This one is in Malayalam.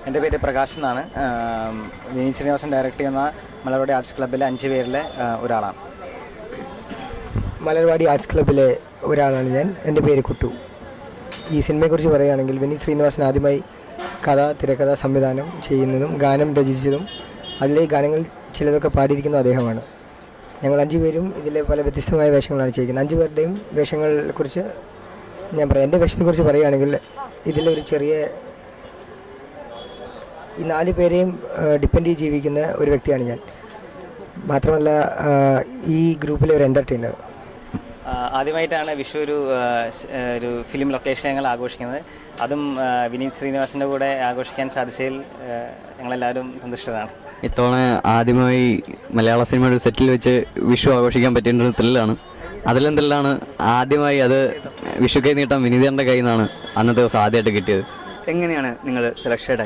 എൻ്റെ പേര് പ്രകാശ് എന്നാണ്. വിനീത് ശ്രീനിവാസൻ ഡയറക്റ്റ് ചെയ്യുന്ന മലർവാടി ആർട്സ് ക്ലബ്ബിലെ 5 പേരിലെ ഒരാളാണ്. മലർവാടി ആർട്സ് ക്ലബ്ബിലെ ഒരാളാണ് ഞാൻ. എൻ്റെ പേര് കുട്ടു. ഈ സിനിമയെക്കുറിച്ച് പറയുകയാണെങ്കിൽ വിനീത് ശ്രീനിവാസൻ ആദ്യമായി കഥ, തിരക്കഥ, സംവിധാനം ചെയ്യുന്നതും ഗാനം രചിച്ചതും അതിലെ ഗാനങ്ങൾ ചിലതൊക്കെ പാടിയിരിക്കുന്നതും അദ്ദേഹമാണ്. ഞങ്ങൾ 5 പേരും ഇതിലെ പല വ്യത്യസ്തമായ വേഷങ്ങളാണ് ചെയ്യുന്നത്. 5 പേരുടെയും വേഷങ്ങളെക്കുറിച്ച് ഞാൻ പറയാം. എൻ്റെ വേഷത്തെക്കുറിച്ച് പറയുകയാണെങ്കിൽ ഇതിലൊരു ചെറിയ ഈ 4 പേരെയും ഡിപ്പെൻഡ് ചെയ്ത് ജീവിക്കുന്ന ഒരു വ്യക്തിയാണ് ഞാൻ. മാത്രമല്ല ഈ ഗ്രൂപ്പിലെ ഒരു എൻ്റർടൈനർ. ആദ്യമായിട്ടാണ് വിഷു ഒരു ഫിലിം ലൊക്കേഷൻ ഞങ്ങൾ ആഘോഷിക്കുന്നത്. അതും വിനീത് ശ്രീനിവാസൻ്റെ കൂടെ ആഘോഷിക്കാൻ സാധിച്ചതിൽ ഞങ്ങളെല്ലാവരും സന്തുഷ്ടരാണ്. ഇത്തവണ ആദ്യമായി മലയാള സിനിമയുടെ സെറ്റിൽ വെച്ച് വിഷു ആഘോഷിക്കാൻ പറ്റിയ ത്രില്ലാണ്. അതിലെന്തെല്ലാണ് ആദ്യമായി അത് വിഷു കൈ നീട്ടാൻ വിനീതൻ്റെ കയ്യിൽ നിന്നാണ് അന്നത്തെ ദിവസം ആദ്യമായിട്ട് കിട്ടിയത്. എങ്ങനെയാണ് നിങ്ങൾ സെലക്റ്റഡ് ആയത്?